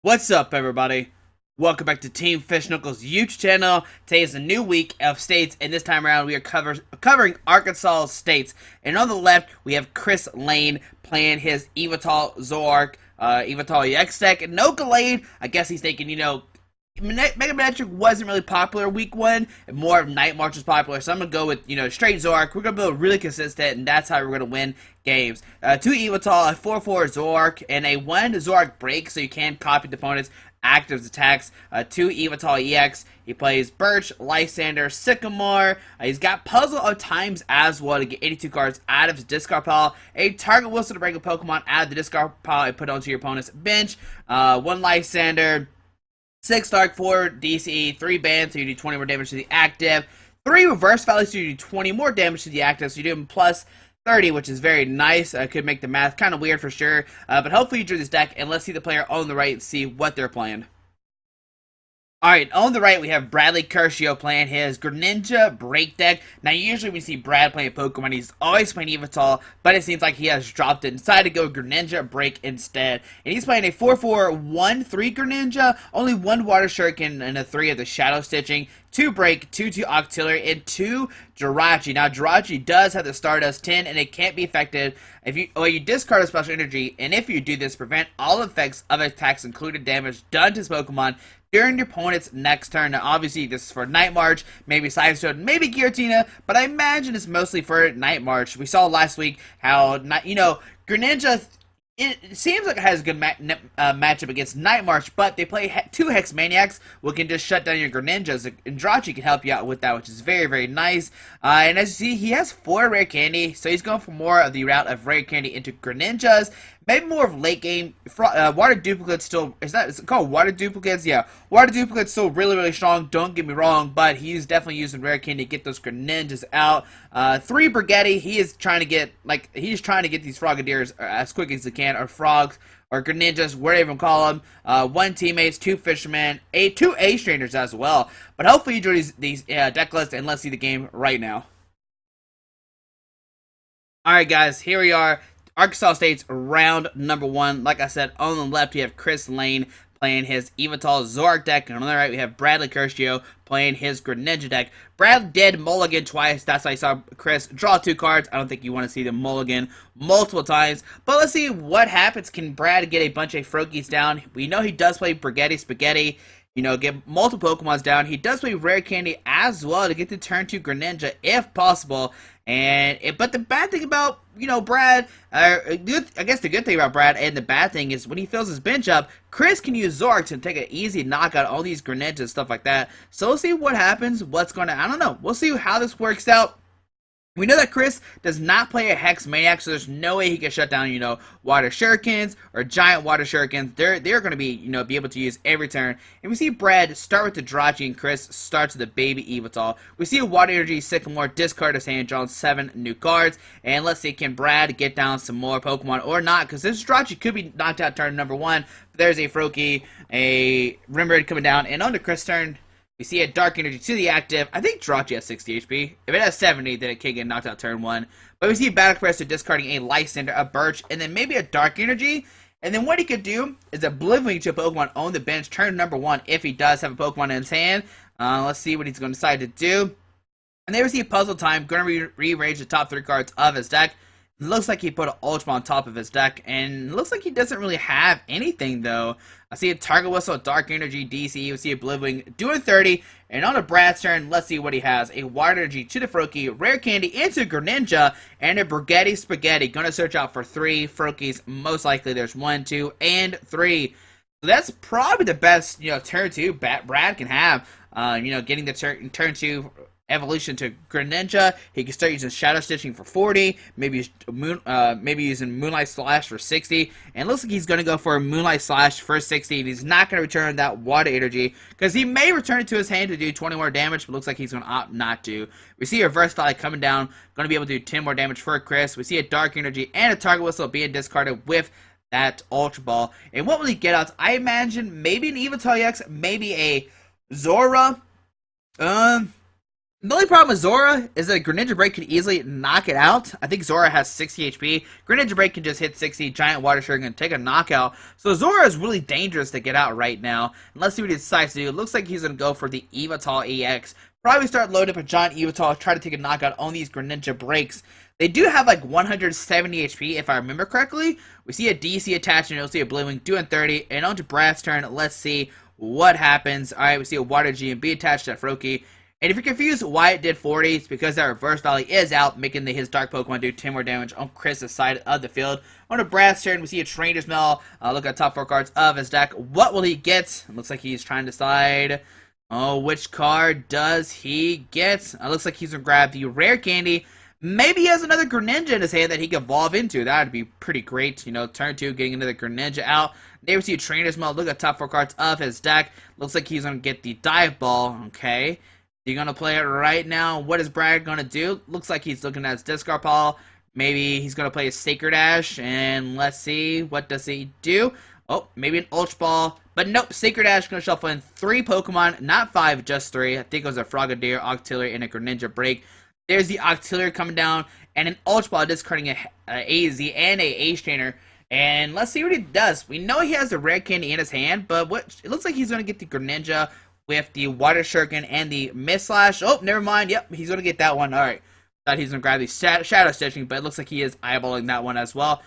What's up, everybody? Welcome back to Team Fish Knuckles' YouTube channel. Today is a new week of states, and this time around we are covering Arkansas states. And on the left, we have Chris Lane playing his Yveltal Zoroark, Yveltal EX deck. And no Gallade, I guess he's thinking, Mega Magic wasn't really popular week one, and more of Night March was popular, so I'm going to go with, straight Zoroark. We're going to build really consistent, and that's how we're going to win games. 2 Yveltal, a 4/4 Zoroark, and a 1 Zoroark break, so you can copy the opponent's active attacks. 2 Yveltal EX, he plays Birch, Lysander, Sycamore. He's got Puzzle of Times as well to get 82 cards out of his discard pile. A Target Whistle to bring a Pokemon out of the discard pile and put it onto your opponent's bench. 1 Lysander. 6 Dark, 4 DC, 3 Band, so you do 20 more damage to the active. 3 Reverse Valley, so you do 20 more damage to the active, so you do them plus 30, which is very nice. Could make the math kind of weird for sure, but hopefully you drew this deck, and let's see the player on the right and see what they're playing. Alright, on the right we have Bradley Curcio playing his Greninja Break deck. Now usually when you see Brad playing Pokemon, he's always playing Yveltal, but it seems like he has dropped it and decided to go Greninja Break instead. And he's playing a 4/4 1/3 Greninja, only 1 Water Shuriken and a 3 of the Shadow Stitching, 2 Break, 2 Octillery, and 2 Jirachi. Now Jirachi does have the Stardust 10, and it can't be affected if you discard a special energy, and if you do this, prevent all effects of attacks including damage done to his Pokemon during your opponent's next turn. Now, obviously, this is for Night March, maybe Sidestone, maybe Giratina, but I imagine it's mostly for Night March. We saw last week how, Greninja, it seems like it has a good matchup against Night March, but they play 2 Hex Maniacs, who can just shut down your Greninjas, and Jirachi can help you out with that, which is very, very nice. And as you see, he has 4 Rare Candy, so he's going for more of the route of Rare Candy into Greninjas. Maybe more of late game. Water Duplicate's still, is it called Water Duplicates? Yeah, Water Duplicate's still really, really strong, don't get me wrong, but he's definitely using Rare Candy to get those Greninjas out. 3 Brigetti, he is trying to get, these Frogadiers as quick as he can, or Frogs, or Greninjas, whatever you call them. 1 Teammates, 2 Fishermen, 2 A-Strainers as well. But hopefully you enjoy these deck lists, and let's see the game right now. Alright guys, here we are. Arkansas State's round number 1. Like I said, on the left we have Chris Lane playing his Yveltal Zoroark deck, and on the right we have Bradley Curcio playing his Greninja deck. Brad did mulligan twice. That's why I saw Chris draw 2 cards. I don't think you want to see the mulligan multiple times, but let's see what happens. Can Brad get a bunch of Froakies down? We know he does play Brigetti Spaghetti, get multiple Pokemons down. He does play Rare Candy as well to get the turn 2 Greninja if possible. But the bad thing about, Brad, I guess the good thing about Brad and the bad thing is when he fills his bench up, Chris can use Zoroark to take an easy knockout on these Greninjas and stuff like that. So we'll see what happens, I don't know. We'll see how this works out. We know that Chris does not play a Hex Maniac, so there's no way he can shut down, Water Shurikens or Giant Water Shurikens. They're going to be, be able to use every turn. And we see Brad start with the Jirachi, and Chris starts with the Baby Yveltal. We see a Water Energy Sycamore discard his hand, drawing 7 new cards. And let's see, can Brad get down some more Pokemon or not? Because this Jirachi could be knocked out turn number 1. But there's a Froakie, a Rimmered coming down, and on to Chris' turn. We see a Dark Energy to the active. I think Jirachi has 60 HP. If it has 70, then it can get knocked out turn 1. But we see a Battle Compressor discarding a Lysander, a Birch, and then maybe a Dark Energy. And then what he could do is Oblivion to a Pokemon on the bench turn number 1 if he does have a Pokemon in his hand. Let's see what he's going to decide to do. And there we see Puzzle Time, going to rearrange the top 3 cards of his deck. It looks like he put an Ultra on top of his deck, and it looks like he doesn't really have anything, though. I see a Target Whistle, Dark Energy, DC, we see Oblivion doing 30, and on to Brad's turn, let's see what he has. A Water Energy to the Froakie, Rare Candy into Greninja, and a Brigetti Spaghetti. Gonna search out for 3 Froakies, most likely there's 1, 2, and 3. So that's probably the best, turn 2 Brad can have. Getting the turn 2 evolution to Greninja. He can start using Shadow Stitching for 40, maybe using Moonlight Slash for 60, and it looks like he's going to go for a Moonlight Slash for 60, and he's not going to return that Water Energy, because he may return it to his hand to do 20 more damage, but looks like he's going to opt not to. We see a Reverse Valley coming down, going to be able to do 10 more damage for Chris. We see a Dark Energy and a Target Whistle being discarded with that Ultra Ball. And what will he get out? I imagine maybe an Yveltal EX, maybe a Zora, The only problem with Zora is that Greninja Break could easily knock it out. I think Zora has 60 HP. Greninja Break can just hit 60, Giant Water Shuriken, and take a knockout. So Zora is really dangerous to get out right now. And let's see what he decides to do. It looks like he's going to go for the Yveltal EX. Probably start loading up a Giant Yveltal, try to take a knockout on these Greninja Breaks. They do have like 170 HP, if I remember correctly. We see a DC attachment, you'll see a Blue Wing doing 30. And on to Brad's turn, let's see what happens. Alright, we see a Water GMB attached to Froakie. And if you're confused why it did 40, it's because that Reverse Valley is out, making his Dark Pokemon do 10 more damage on Chris's side of the field. On to Brad's turn, we see a Trainer's Mail. Look at the top 4 cards of his deck. What will he get? It looks like he's trying to decide, which card does he get? Looks like he's going to grab the Rare Candy. Maybe he has another Greninja in his hand that he can evolve into. That would be pretty great. You know, turn 2, getting another Greninja out. There we see a Trainer's Mail. Look at the top 4 cards of his deck. Looks like he's going to get the Dive Ball. Okay. You're going to play it right now. What is Brad going to do? Looks like he's looking at his discard pile. Maybe he's going to play a Sacred Ash. And let's see. What does he do? Oh, maybe an Ultra Ball. But nope. Sacred Ash going to shuffle in 3 Pokemon. Not 5, just 3. I think it was a Frogadier, Octillery, and a Greninja Break. There's the Octillery coming down. And an Ultra Ball discarding a AZ and a Ace Trainer. And let's see what he does. We know he has the Rare Candy in his hand. But it looks like he's going to get the Greninja with the Water Shuriken and the Mist Slash. Oh, never mind. Yep, he's going to get that one. Alright. Thought he's going to grab the Shadow Stitching, but it looks like he is eyeballing that one as well.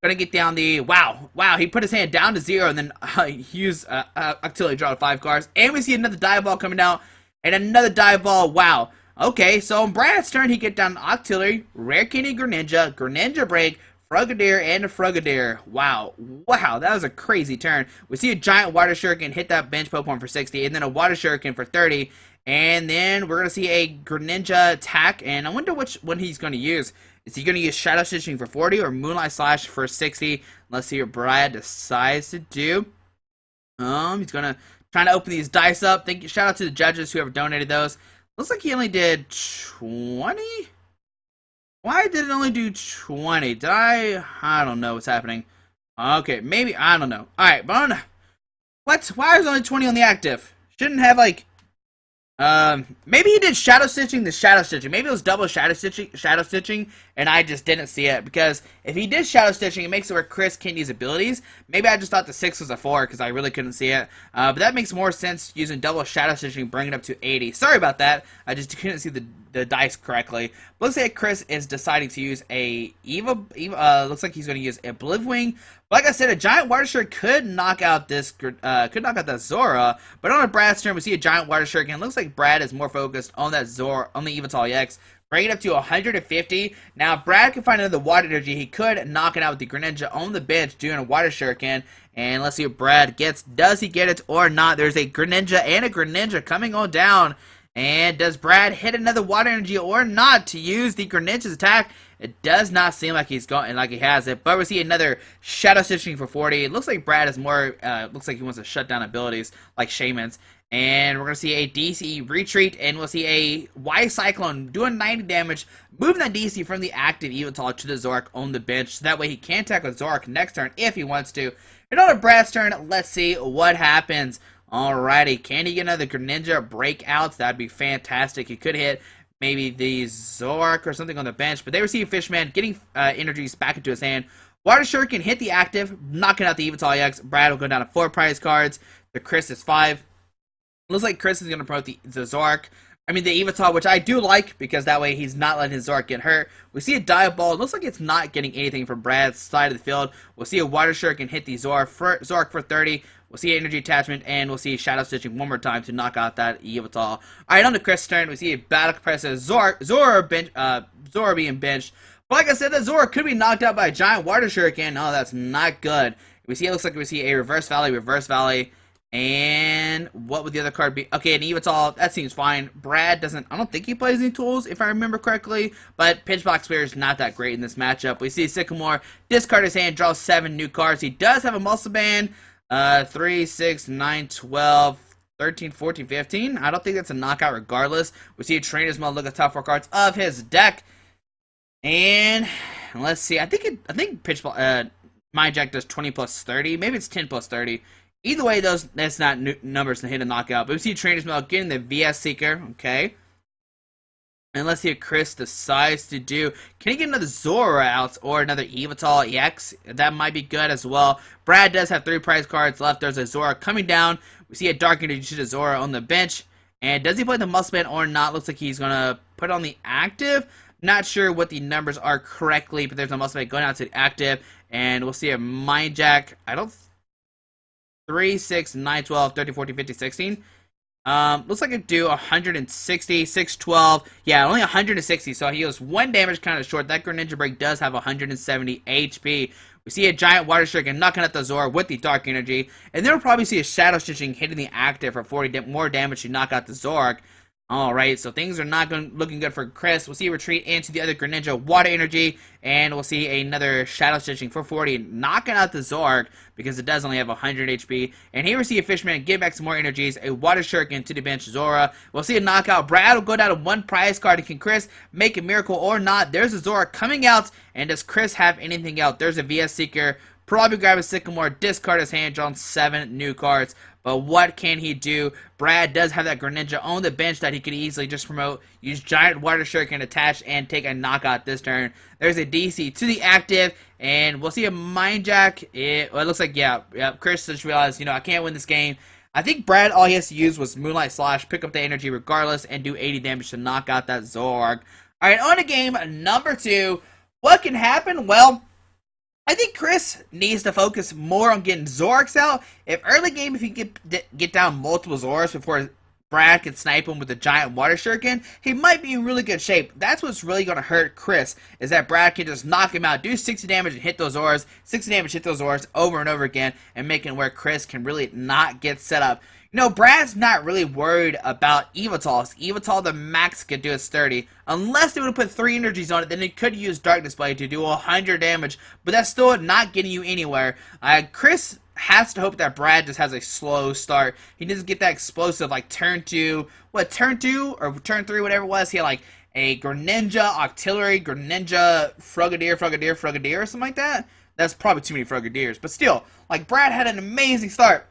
Going to get down the... Wow, he put his hand down to 0 and then he used Octillery, draw 5 cards. And we see another Dive Ball coming out. And another Dive Ball. Wow. Okay, so on Brad's turn, he get down Octillery, Rare Candy Greninja, Greninja Break, Frogadier, and a Frogadier. Wow, that was a crazy turn. We see a Giant Water Shuriken hit that bench Pokemon for 60, and then a Water Shuriken for 30, and then we're going to see a Greninja attack, and I wonder which one he's going to use. Is he going to use Shadow Stitching for 40 or Moonlight Slash for 60? Let's see what Brad decides to do. He's going to try to open these dice up. Shout out to the judges who have donated those. Looks like he only did 20? Why did it only do 20? I don't know what's happening. Okay, maybe, I don't know. Alright, but I don't know. What? Why is only 20 on the active? Shouldn't have, like, maybe he did Shadow Stitching the Shadow Stitching. Maybe it was double Shadow Stitching, and I just didn't see it. Because if he did Shadow Stitching, it makes it where Chris can use abilities. Maybe I just thought the 6 was a 4, because I really couldn't see it. But that makes more sense using double Shadow Stitching, bring it up to 80. Sorry about that. I just couldn't see the dice correctly. But let's say Chris is deciding to use a looks like he's going to use a Blivwing. Like I said, a Giant Water Shuriken could knock out that Zora, but on a Brad's turn, we see a Giant Water Shuriken. It looks like Brad is more focused on that Zora, on the Yveltal EX. Bring it up to 150. Now, if Brad can find another Water Energy, he could knock it out with the Greninja on the bench doing a Water Shuriken. And let's see what Brad gets. Does he get it or not? There's a Greninja and a Greninja coming on down. And does Brad hit another Water Energy or not to use the Greninja's attack? It does not seem like he's going, like he has it, but we see another Shadow Stitching for 40. It looks like Brad is more, looks like he wants to shut down abilities like Shaman's. And we're going to see a DC Retreat, and we'll see a Y Cyclone doing 90 damage, moving that DC from the active Yveltal to the Zoroark on the bench, so that way he can attack with Zoroark next turn if he wants to. And on Brad's turn, let's see what happens. Alrighty, can he get another Greninja breakout? That'd be fantastic. He could hit maybe the Zoroark or something on the bench, but they receive Fishman, getting energies back into his hand. Water Shuriken hit the active, knocking out the Yveltal EX. Brad will go down to 4 prize cards. The Chris is 5. Looks like Chris is going to promote the Zoroark. I mean, the Yveltal, which I do like, because that way he's not letting his Zoroark get hurt. We see a Dive Ball. It looks like it's not getting anything from Brad's side of the field. We'll see a Water Shuriken hit the Zoroark for 30. We'll see Energy Attachment, and we'll see Shadow Stitching one more time to knock out that Yveltal. Alright, on to Chris' turn, we see a Battle Compressor Zora being benched. But like I said, the Zora could be knocked out by a Giant Water Shuriken. Oh, that's not good. It looks like we see a Reverse Valley, and what would the other card be? Okay, an Yveltal, that seems fine. Brad doesn't, I don't think he plays any tools, if I remember correctly, but Pinchbox Spear is not that great in this matchup. We see Sycamore discard his hand, draw 7 new cards. He does have a Muscle Band. 3, 6, 9, 12, 13, 14, 15. I don't think that's a knockout regardless. We see a Trainer's Mail, look at the top 4 cards of his deck. And let's see. I think my deck does 20 plus 30. Maybe it's 10 plus 30. Either way, that's not numbers to hit a knockout. But we see Trainer's Mail getting the VS Seeker. Okay. And let's see what Chris decides to do. Can he get another Zora out or another Yveltal EX? That might be good as well. Brad does have 3 prize cards left. There's a Zora coming down. We see a Dark Energy to Zora on the bench. And does he play the Muscle Band or not? Looks like he's going to put on the active. Not sure what the numbers are correctly, but there's a Muscle Band going out to the active. And we'll see a Mind Jack. I don't... 3, 6, 9, 12, 13, 14, 15, 16. Looks like it do 160, 612. Yeah, only 160, so he was 1 damage kind of short. That Greninja break does have 170 HP. We see a giant water striking knocking at the Zor with the Dark Energy. And then we'll probably see a Shadow Stitching hitting the active for 40 more damage to knock out the Zoroark. Alright, so things are not looking good for Chris. We'll see a retreat into the other Greninja Water Energy, and we'll see another Shadow Stitching for 40, knocking out the Zoroark, because it does only have 100 HP. And here we see a Fishman give back some more energies, a Water Shuriken to the bench Zora. We'll see a knockout. Brad will go down to 1 prize card, and can Chris make a miracle or not? There's a Zora coming out, and does Chris have anything out? There's a VS Seeker. Probably grab a Sycamore, discard his hand, draw 7 new cards. But what can he do? Brad does have that Greninja on the bench that he could easily just promote, use Giant Water Shuriken attach, and take a knockout this turn. There's a DC to the active, and we'll see a Mind Jack. It looks like, yeah, Chris just realized, I can't win this game. I think Brad, all he has to use was Moonlight Slash, pick up the energy regardless, and do 80 damage to knock out that Zoroark. Alright, on to game number 2. What can happen? Well, I think Chris needs to focus more on getting Zoroarks out. If early game, if he can get down multiple Zoras before Brad can snipe him with a giant water shuriken, he might be in really good shape. That's what's really going to hurt Chris, is that Brad can just knock him out, do 60 damage and hit those Zoras, 60 damage, hit those Zoras over and over again, and make it where Chris can really not get set up. Brad's not really worried about Yveltal. Yveltal, the max could do is 30. Unless they would have put 3 energies on it, then they could use Dark Display to do 100 damage. But that's still not getting you anywhere. Chris has to hope that Brad just has a slow start. He doesn't get that explosive, like turn 2, turn 2 or turn 3, whatever it was. He had like a Greninja, Octillery, Greninja, Frogadier, or something like that. That's probably too many Frogadiers. But still, like Brad had an amazing start.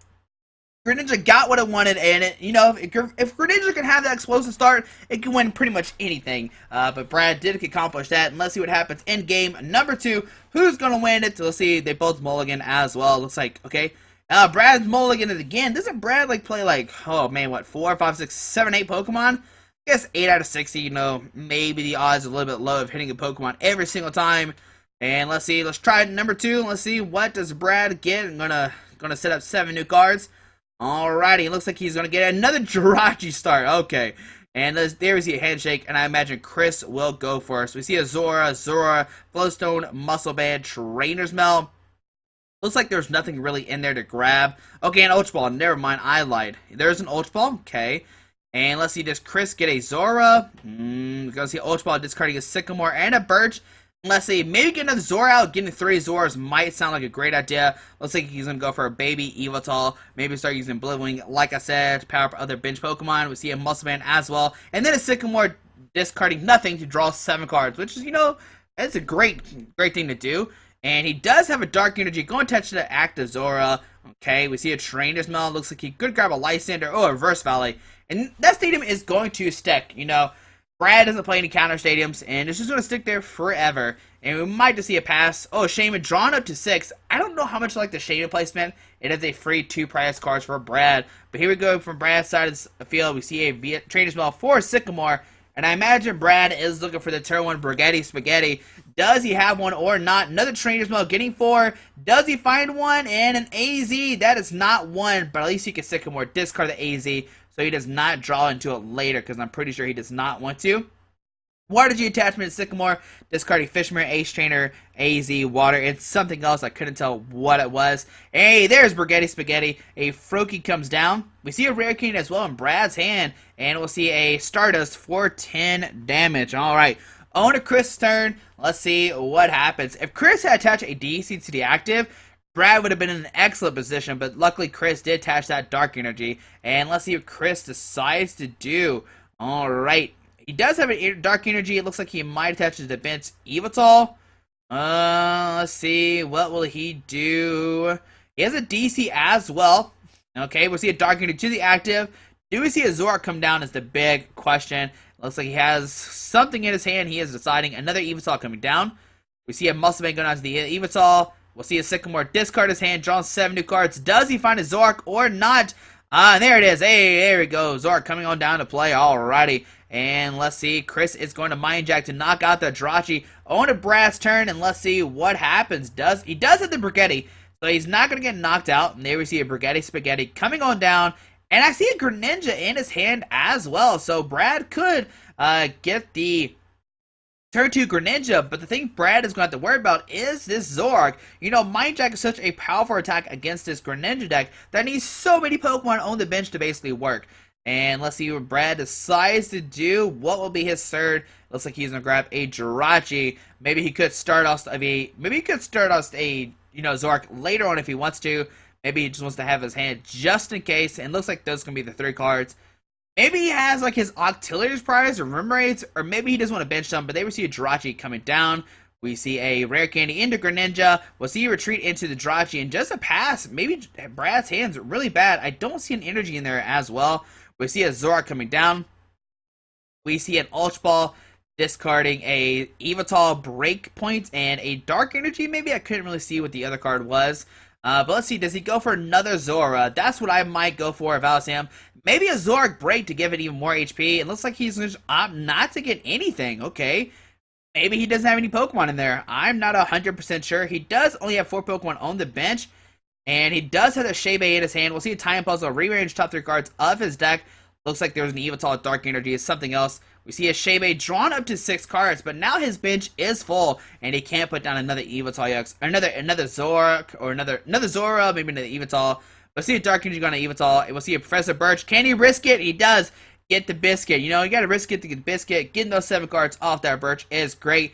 Greninja got what it wanted, and if Greninja can have that explosive start, it can win pretty much anything. But Brad did accomplish that, and let's see what happens in game number 2. Who's going to win it? So let's see, they both mulligan as well. Looks like, okay. Brad's mulligan it again. Doesn't Brad, play, 4, 5, 6, 7, 8 Pokemon? I guess 8 out of 60, maybe the odds are a little bit low of hitting a Pokemon every single time. And let's see, let's try number 2. Let's see, what does Brad get? I'm gonna set up 7 new cards. Alrighty, looks like he's going to get another Jirachi start. Okay, and there we see a handshake, and I imagine Chris will go first. We see a Zora, Flowstone, Muscle Band, Trainer's Mail. Looks like there's nothing really in there to grab. Okay, an Ultra Ball. Never mind, I lied. There's an Ultra Ball. Okay. And let's see, does Chris get a Zora? Go see Ultra Ball discarding a Sycamore and a Birch. Let's see, maybe get another Zora out. Getting 3 Zoras might sound like a great idea. Looks like he's going to go for a baby Yveltal. Maybe start using Blizzwing, like I said, to power up other bench Pokemon. We see a Muscle Band as well. And then a Sycamore discarding nothing to draw 7 cards, which is, it's a great thing to do. And he does have a Dark Energy. Go and touch the active Zora. Okay, we see a Trainer's Mail. Looks like he could grab a Lysander or a Reverse Valley. And that stadium is going to stick, Brad doesn't play any counter stadiums, and it's just going to stick there forever. And we might just see a pass. Oh, Shaman drawn up to 6. I don't know how much I like the Shaman placement. It is a free 2 prize cards for Brad. But here we go from Brad's side of the field. We see a Trainer's Mail for Sycamore. And I imagine Brad is looking for the turn 1 Brigetti Spaghetti. Does he have one or not? Another Trainer's Mail getting 4. Does he find one? And an AZ. That is not one, but at least he can Sycamore discard the AZ. So he does not draw into it later, because I'm pretty sure he does not want to. Water G attachment, Sycamore, discarding Fishmere, Ace Trainer, AZ, Water, and something else. I couldn't tell what it was. Hey, there's Brigetti Spaghetti. A Froakie comes down. We see a Rare King as well in Brad's hand, and we'll see a Stardust for 10 damage. Alright, on to Chris' turn. Let's see what happens. If Chris had attached a DC to the active, Brad would have been in an excellent position, but luckily Chris did attach that Dark Energy. And let's see what Chris decides to do. Alright. He does have a Dark Energy. It looks like he might attach to the bench Yveltal. Let's see. What will he do? He has a DC as well. Okay, we'll see a Dark Energy to the active. Do we see a Zoroark come down is the big question. Looks like he has something in his hand. He is deciding. Another Yveltal coming down. We see a Muscle Man going on to the Yveltal. We'll see a Sycamore discard his hand, drawing 7 new cards. Does he find a Zoroark or not? There it is. Hey, there we go. Zoroark coming on down to play. Alrighty. And let's see. Chris is going to Mind Jack to knock out the Jirachi on a Brad's turn. And let's see what happens. He does have the Brigetti, so he's not going to get knocked out. And there we see a Brigetti Spaghetti coming on down. And I see a Greninja in his hand as well. So Brad could get the turn 2 Greninja, but the thing Brad is going to have to worry about is this Zoroark. You know, Mind Jack is such a powerful attack against this Greninja deck that needs so many Pokemon on the bench to basically work. And let's see what Brad decides to do. What will be his third? Looks like he's going to grab a Jirachi. Maybe he could start off a Zoroark later on if he wants to. Maybe he just wants to have his hand just in case. And looks like those are going to be the 3 cards. Maybe he has like his Octillery's Prize or Remoraid's, or maybe he doesn't want to bench them, but they will see a Jirachi coming down. We see a Rare Candy into Greninja. We'll see a retreat into the Jirachi, and just a pass. Maybe Brad's hand's really bad. I don't see an energy in there as well. We see a Zoroark coming down. We see an Ultra Ball discarding a Yveltal Breakpoint and a Dark Energy. Maybe I couldn't really see what the other card was. But let's see, does he go for another Zora? That's what I might go for if I was him. Maybe a Zoroark Break to give it even more HP. It looks like he's going to opt not to get anything. Okay. Maybe he doesn't have any Pokemon in there. I'm not 100% sure. He does only have 4 Pokemon on the bench. And he does have a Shaybe in his hand. We'll see a Time Puzzle rearrange top 3 cards of his deck. Looks like there was an Yveltal Dark Energy. It's something else. We see a Shaybe drawn up to 6 cards, but now his bench is full, and he can't put down another Yveltal EX, or another Zoroark, or another Zora, maybe another Yveltal. We'll see a Dark Energy going to Yveltal, and we'll see a Professor Birch. Can he risk it? He does get the biscuit. You know, you got to risk it to get the biscuit. Getting those 7 cards off that Birch is great.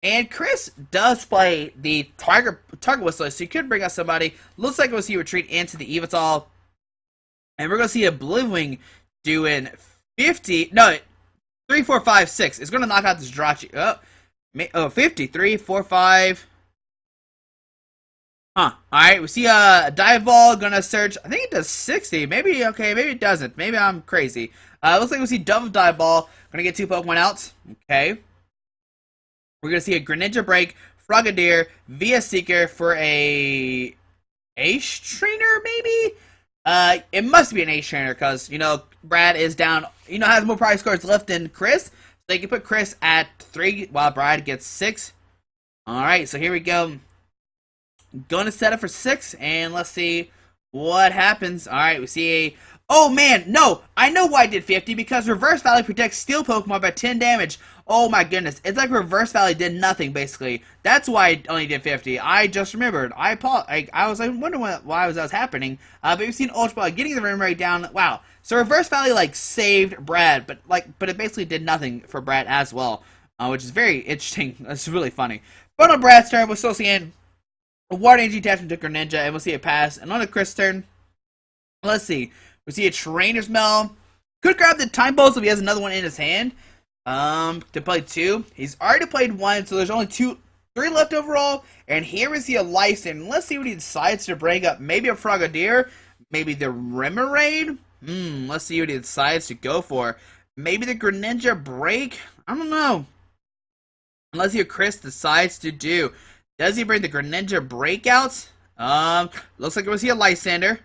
And Chris does play the target whistle, so he could bring out somebody. Looks like we'll see a retreat into the Yveltal. And we're going to see a Blue doing 50. No, 3, 4, 5, 6. It's going to knock out this Jirachi. 50. 3, 4, 5. Alright, we see a Dive Ball going to search. I think it does 60. Maybe, okay, maybe it doesn't. Maybe I'm crazy. Looks like we see Double Dive Ball. Going to get 2 Pokemon out. Okay. We're going to see a Greninja Break, Frogadier, via Seeker for a Ace Trainer, maybe? It must be an Ace Trainer, because, you know, Brad is down, you know, has more prize scores left than Chris. So they can put Chris at 3, while Brad gets 6. Alright, so here we go. Going to set up for 6, and let's see what happens. Alright, we see a... Oh, man, no! I know why I did 50, because Reverse Valley protects Steel Pokemon by 10 damage. Oh, my goodness. It's like Reverse Valley did nothing, basically. That's why I only did 50. I just remembered. I was like, wondering why that was happening. But we've seen Ultra Ball getting the rate down. Wow. So Reverse Valley, like, saved Brad, but it basically did nothing for Brad as well, which is very interesting. It's really funny. But on Brad's turn, we're still seeing a Water Energy attachment to Greninja, and we'll see a pass. And on the Chris' turn, let's see. We see a Trainer's Mail. Could grab the Time Pulse if he has another one in his hand. To play 2. He's already played 1, so there's only 3 left overall. And here we see a Lyson. Let's see what he decides to bring up. Maybe a Frogadier. Maybe the Remoraid. Let's see what he decides to go for. Maybe the Greninja Break. I don't know. And let's see what Chris decides to do. Does he bring the Greninja Breakouts? Looks like we'll see a Lysander.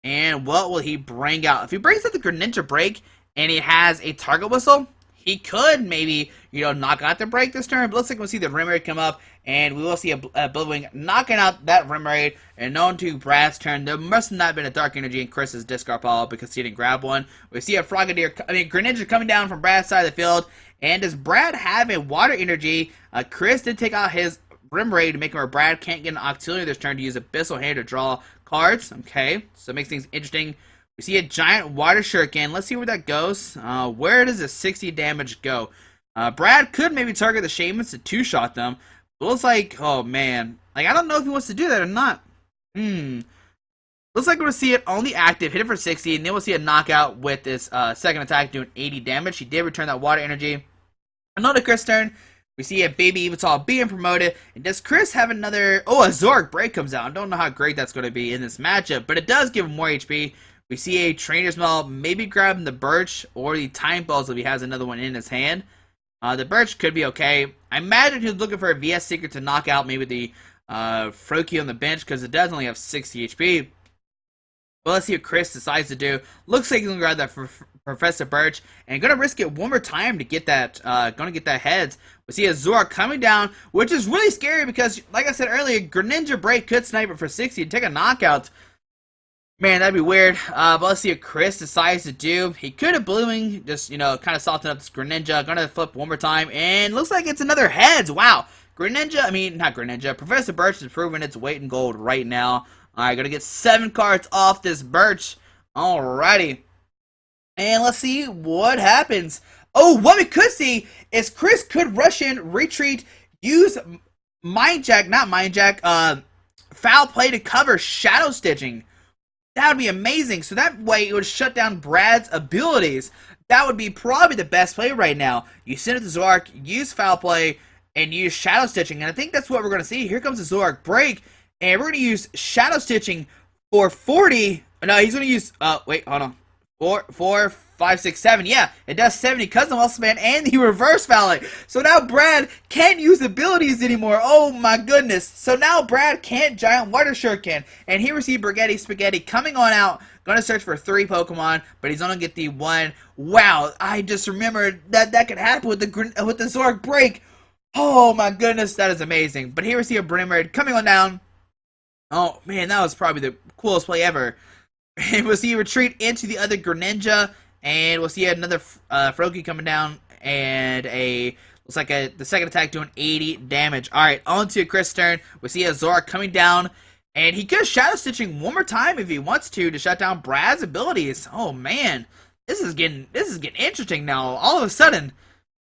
And what will he bring out? If he brings out the Greninja Break and he has a Target Whistle, he could maybe, you know, knock out the Break this turn. But looks like we'll see the Remoraid come up, and we will see a Blue knocking out that Remoraid. And on to Brad's turn. There must have not been a Dark Energy in Chris's discard pile because he didn't grab one. We see a Greninja coming down from Brad's side of the field. And does Brad have a Water Energy? Chris did take out his Remoraid to make it where Brad can't get an Octillery this turn to use Abyssal Hair to draw cards. Okay, so it makes things interesting. We see a giant Water Shuriken. Let's see where that goes. Where does the 60 damage go? Brad could maybe target the Shamans to 2-shot them. It looks like, oh man. Like, I don't know if he wants to do that or not. Looks like we're going to see it only active, hit it for 60, and then we'll see a knockout with this second attack doing 80 damage. He did return that Water Energy. And on to Chris' turn, we see a baby Yveltal being promoted. And does Chris have another... Oh, a Zoroark Break comes out. I don't know how great that's going to be in this matchup, but it does give him more HP. We see a Trainer's Maul maybe grabbing the Birch or the Time Balls if he has another one in his hand. The Birch could be okay. I imagine he's looking for a VS Secret to knock out maybe the Froakie on the bench because it does only have 60 HP. Well, let's see what Chris decides to do. Looks like he's gonna grab that for Professor Birch and gonna risk it one more time to get that. Gonna get that heads. We see a Zoroark coming down, which is really scary because, like I said earlier, Greninja Break could snipe it for 60 and take a knockout. Man, that'd be weird. But let's see what Chris decides to do. He could have blooming, just kind of soften up this Greninja. Gonna flip one more time, and looks like it's another heads. Wow, not Greninja. Professor Birch is proving its weight in gold right now. Alright, gonna get 7 cards off this Birch. Alrighty. And let's see what happens. Oh, what we could see is Chris could rush in, retreat, use Foul Play to cover Shadow Stitching. That would be amazing. So that way it would shut down Brad's abilities. That would be probably the best play right now. You send it to Zoroark, use Foul Play, and use Shadow Stitching. And I think that's what we're going to see. Here comes the Zoroark Break. And we're going to use Shadow Stitching for 40. No, he's going to use, wait, hold on. 4, 5, 6, 7. Yeah, it does 70 because of Muscle Man and the Reverse Valet. So now Brad can't use abilities anymore. Oh my goodness. So now Brad can't Giant Water Shuriken. And here we see Brigetti Spaghetti coming on out. Going to search for 3 Pokemon, but he's going to get the 1. Wow, I just remembered that could happen with the Zoroark Break. Oh my goodness, that is amazing. But here we see a Brimard coming on down. Oh, man, that was probably the coolest play ever. And we'll see a retreat into the other Greninja. And we'll see another Froakie coming down. And looks like the second attack doing 80 damage. Alright, on to Chris' turn. We see a Zoroark coming down. And he could Shadow Stitching one more time if he wants to shut down Brad's abilities. Oh, man. This is getting interesting now. All of a sudden,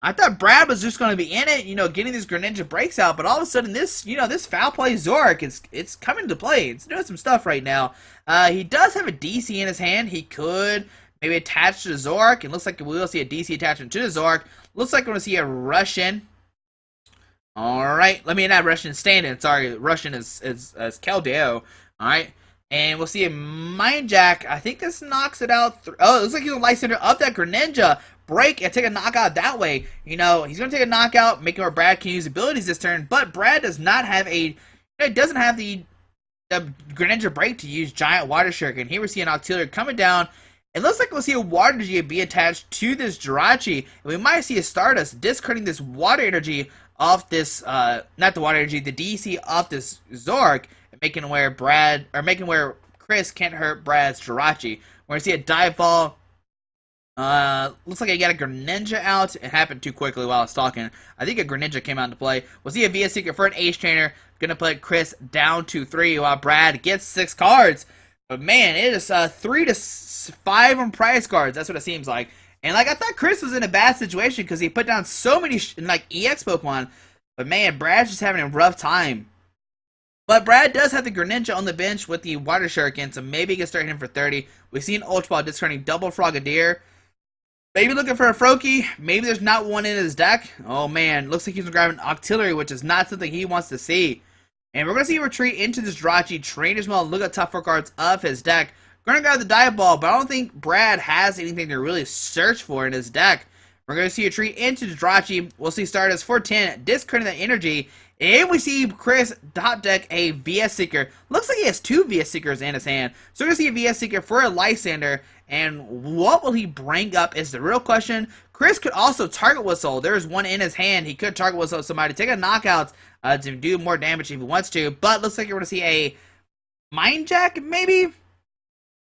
I thought Brad was just going to be in it, getting these Greninja breaks out, but all of a sudden this Foul Play Zoroark, it's coming to play. It's doing some stuff right now. He does have a DC in his hand. He could maybe attach to the Zoroark. It looks like we will see a DC attachment to the Zoroark. Looks like we're going to see a Russian. Alright, not Russian stand-in. Sorry, Russian is Keldeo. Alright. And we'll see a Mind Jack. I think this knocks it out. Oh, it looks like he's going to Light Center up that Greninja. Break and take a knockout that way. He's going to take a knockout, making where Brad can use abilities this turn. But Brad does not have doesn't have the Greninja Break to use Giant Water Shuriken. Here we see an Octillery coming down. It looks like we'll see a Water Energy be attached to this Jirachi. And we might see a Stardust discarding this Water Energy off this, not the Water Energy, the DC off this Zoroark. Making where Chris can't hurt Brad's Jirachi. We're going to see a Dive Ball. Looks like I got a Greninja out. It happened too quickly while I was talking. I think a Greninja came out into play. We'll see a VS Secret for an Ace Trainer. Gonna put Chris down to 3 while Brad gets 6 cards. But man, it is 3 to 5 on prize cards. That's what it seems like. And I thought Chris was in a bad situation because he put down so many EX Pokemon. But man, Brad's just having a rough time. But Brad does have the Greninja on the bench with the Water Shuriken, so maybe he can start hitting for 30. We've seen Ultra Ball discarding double Frogadier. Maybe looking for a Froakie. Maybe there's not one in his deck. Oh man, looks like he's grabbing Octillery, which is not something he wants to see. And we're going to see a retreat into this Jirachi. Trainer's Maul, look at top 4 cards of his deck. Going to grab the Dive Ball, but I don't think Brad has anything to really search for in his deck. We're going to see a retreat into the Jirachi. We'll see Stardust for 10, discarding that energy. And we see Chris top deck a VS Seeker. Looks like he has 2 VS Seekers in his hand. So we're going to see a VS Seeker for a Lysander. And what will he bring up is the real question. Chris could also Target Whistle. There's one in his hand. He could Target Whistle somebody, take a knockout to do more damage if he wants to. But looks like you're going to see a Mind Jack, maybe?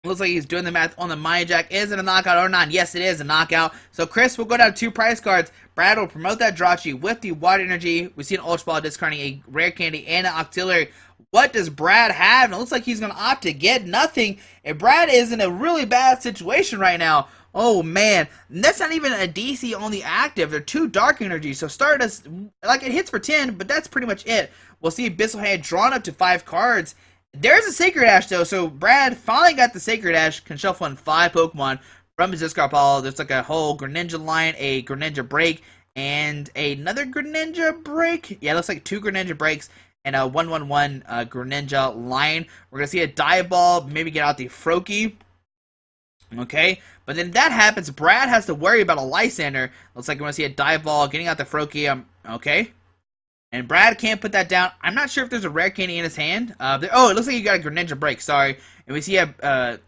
Looks like he's doing the math on the Mind Jack. Is it a knockout or not? Yes, it is a knockout. So Chris will go down 2 prize cards. Brad will promote that Jirachi with the Water Energy. We see an Ultra Ball discarding a Rare Candy and an Octillery. What does Brad have? And it looks like he's going to opt to get nothing. And Brad is in a really bad situation right now. Oh, man. And that's not even a DC on the active. They're 2 Dark Energy. So Stardust, it hits for 10, but that's pretty much it. We'll see Abyssal Hand drawn up to 5 cards. There's a Sacred Ash, though, so Brad finally got the Sacred Ash, can shuffle in 5 Pokemon from his discard pile. There's a whole Greninja line, a Greninja Break, and another Greninja Break. Yeah, it looks like 2 Greninja Breaks and a 1/1/1 Greninja line. We're going to see a Dive Ball, maybe get out the Froakie. Okay, but then that happens. Brad has to worry about a Lysander. Looks like we're gonna see a dive ball getting out the Froakie. Okay, and Brad can't put that down. I'm not sure if there's a rare candy in his hand. Oh, it looks like you got a Greninja break. Sorry, and we see a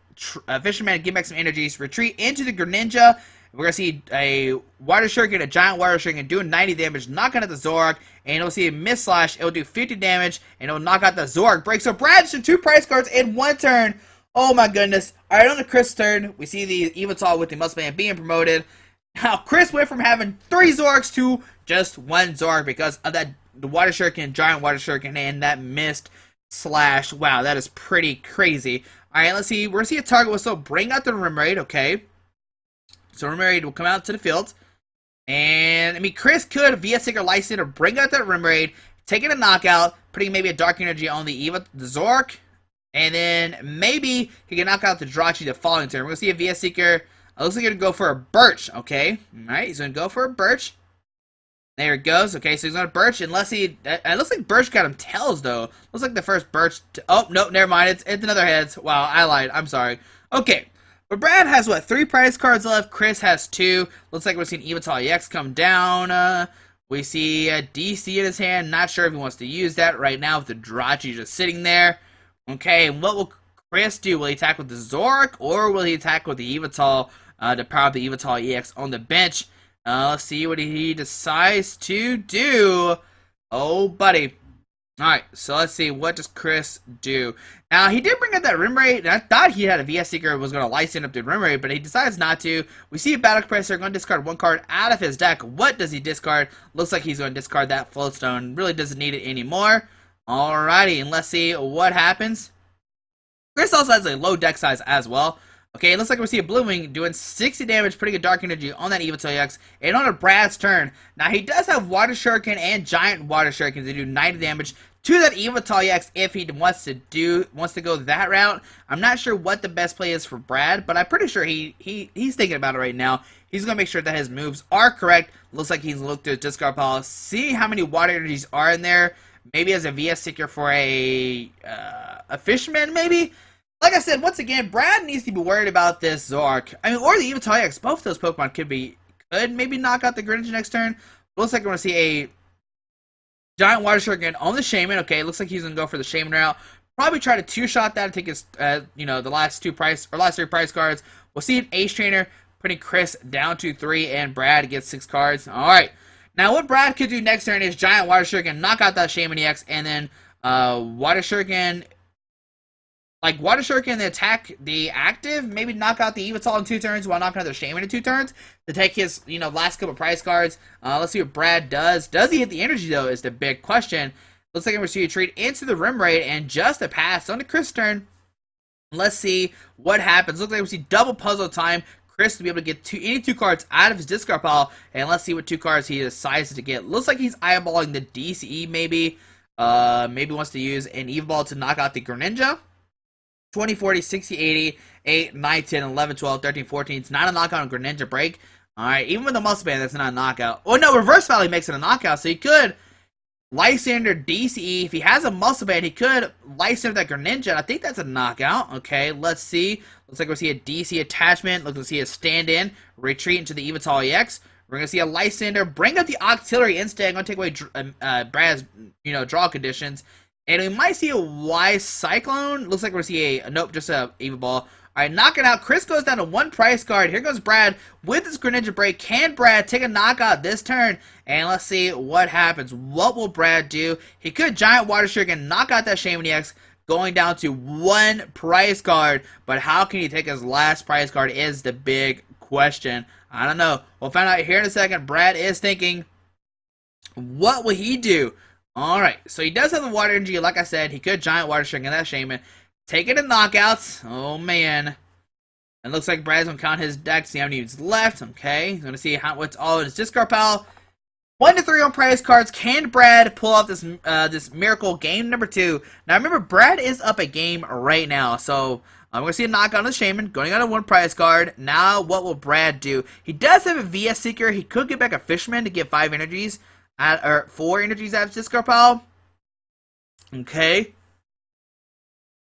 Fisherman give back some energies. Retreat into the Greninja. We're gonna see a Water Shuriken, a giant Water Shuriken doing 90 damage, knocking out the Zoroark, and we'll see a Mist Slash. It'll do 50 damage, and it'll knock out the Zoroark break. So Brad should 2 prize cards in 1 turn. Oh my goodness. Alright, on the Chris turn, we see the Yveltal with the Muscle Man being promoted. Now, Chris went from having 3 Zoroarks to just 1 Zoroark because of that the Water Shuriken, giant Water Shuriken, and that Mist Slash. Wow, that is pretty crazy. Alright, let's see. We're gonna see a target whistle. Bring out the Rim Raid, okay. So Rim Raid will come out to the field. And, I mean, Chris could, via Seeker Lysander, bring out that Rim Raid, taking a knockout, putting maybe a Dark Energy on the Zoroark, and then maybe he can knock out the Jirachi the following turn. We're going to see a VS Seeker. It looks like he's going to go for a Birch, okay? Alright, he's going to go for a Birch. There it goes. Okay, so he's going to Birch, unless he... It looks like Birch got him Tails, though. Looks like the first Birch... Oh, no, never mind. It's another Heads. Wow, I lied. I'm sorry. Okay. But Brad has, what, 3 prize cards left? Chris has 2. Looks like we're seeing Yveltal EX come down. We see a DC in his hand. Not sure if he wants to use that right now with the Jirachi just sitting there. Okay, and what will Chris do? Will he attack with the Zoroark, or will he attack with the Yveltal to power up the Yveltal EX on the bench? Let's see what he decides to do. Oh, buddy. Alright, so let's see. What does Chris do? Now, he did bring out that Rim Raid, and I thought he had a VS Seeker was going to license up the Rim Raid, but he decides not to. We see a Battle Compressor going to discard 1 card out of his deck. What does he discard? Looks like he's going to discard that Floatstone. Really doesn't need it anymore. Alrighty, and let's see what happens. Chris also has a low deck size as well. Okay, it looks like we see a Blue Wing doing 60 damage, putting a Dark Energy on that Yveltal EX, and on a Brad's turn. Now, he does have Water Shuriken and Giant Water Shuriken to do 90 damage to that Yveltal EX if he wants to go that route. I'm not sure what the best play is for Brad, but I'm pretty sure he's thinking about it right now. He's going to make sure that his moves are correct. Looks like he's looked at his discard pile, see how many Water Energies are in there. Maybe as a VS Seeker for a Fisherman, maybe? Like I said, once again, Brad needs to be worried about this Zoroark. I mean, or the Yveltal EX. Both of those Pokemon could maybe knock out the Greninja next turn. Looks like we're going to see a Giant Water Shuriken on the Shaman. Okay, looks like he's going to go for the Shaman route. Probably try to 2-shot that and take his, the last 3 prize cards. We'll see an Ace Trainer putting Chris down to 3, and Brad gets 6 cards. Alright. Now, what Brad could do next turn is Giant Water Shuriken, knock out that Shaman EX, and then Water Shuriken, Water Shuriken, the attack the active, maybe knock out the Yveltal in 2 turns while knocking out the Shaman in 2 turns to take his, last couple prize cards. Let's see what Brad does. Does he hit the energy, though, is the big question. Looks like we're going to see a retreat into the Rim Raid and just a pass on the Chris turn. Let's see what happens. Looks like we see double puzzle time. Chris to be able to get any 2 cards out of his discard pile, and let's see what 2 cards he decides to get. Looks like he's eyeballing the DCE, maybe. Maybe wants to use an Evolve to knock out the Greninja. 20, 40, 60, 80, 8, 9, 10, 11, 12, 13, 14. It's not a knockout on Greninja break. Alright, even with the Muscle Band, that's not a knockout. Oh no, Reverse Valley makes it a knockout, so he could Lysander DCE. If he has a Muscle Band, he could Lysander that Greninja. I think that's a knockout. Okay, let's see. Looks like we'll see a DC attachment. Looks like we'll see a stand-in. Retreat into the Yveltal EX. We're going to see a Lysander. Bring up the Octillery instead. I'm going to take away Brad's, draw conditions. And we might see a Wise Cyclone. Looks like we're going to see a nope, just a Evil Ball. Alright, knock it out. Chris goes down to 1 prize card. Here goes Brad with his Greninja break. Can Brad take a knockout this turn? And let's see what happens. What will Brad do? He could Giant Water Shuriken, knock out that Shaman EX, going down to 1 prize card. But how can he take his last prize card is the big question. I don't know. We'll find out here in a second. Brad is thinking, what will he do? Alright, so he does have the Water Energy. Like I said, he could Giant Water Shuriken that Shaman. Taking the knockouts. Oh, man. It looks like Brad's going to count his deck, see how many he's left. Okay, he's going to see what's all in his discard pile. 1 to 3 on prize cards. Can Brad pull off this miracle game number 2? Now, remember, Brad is up a game right now. So, I'm going to see a knockout on the Shaman, going out of 1 prize card. Now, what will Brad do? He does have a VS Seeker. He could get back a Fisherman to get 5 energies, or 4 energies out of his discard pile. Okay.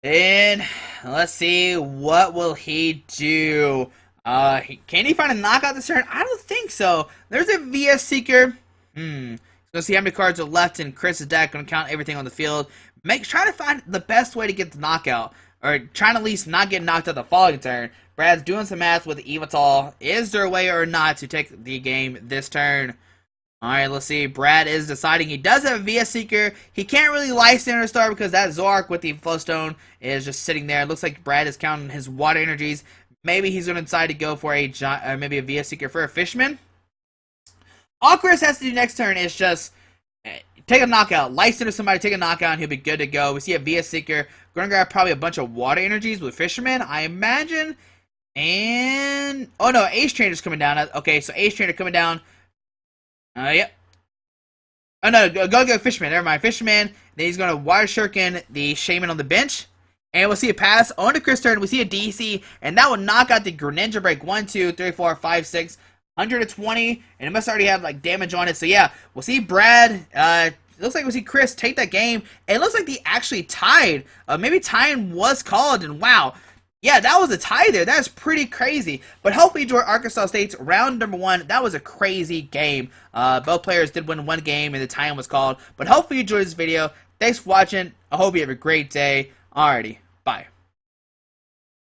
And let's see, what will he do? Can he find a knockout this turn? I don't think so. There's a VS Seeker. Let's see how many cards are left in Chris's deck. Gonna count everything on the field. Try to find the best way to get the knockout, or trying to at least not get knocked out the following turn. Brad's doing some math with Yveltal. Is there a way or not to take the game this turn? Alright, let's see. Brad is deciding. He does have a VS Seeker. He can't really life center star because that Zoroark with the Flowstone is just sitting there. It looks like Brad is counting his water energies. Maybe he's going to decide to go for maybe a VS Seeker for a Fishman. All Chris has to do next turn is just take a knockout. Life center somebody, take a knockout, and he'll be good to go. We see a VS Seeker. Going to grab probably a bunch of water energies with Fisherman, I imagine. And, oh no, Ace Trainer's coming down. Okay, so Ace Trainer coming down. Yep. Oh no, go Fisherman. Never mind, Fisherman. Then he's gonna Water Shuriken the Shaman on the bench, and we'll see a pass on to Chris turn. We see a DC, and that will knock out the Greninja break 1, 2, 3, 4, 5, 6, 120, and it must already have like damage on it. So yeah, we'll see Brad. It looks like we'll see Chris take that game. And it looks like they actually tied. Maybe tying was called, and wow. Yeah, that was a tie there. That's pretty crazy. But hopefully you enjoy Arkansas State's round number 1. That was a crazy game. Both players did win one game and the tie was called. But hopefully you enjoyed this video. Thanks for watching. I hope you have a great day. Alrighty.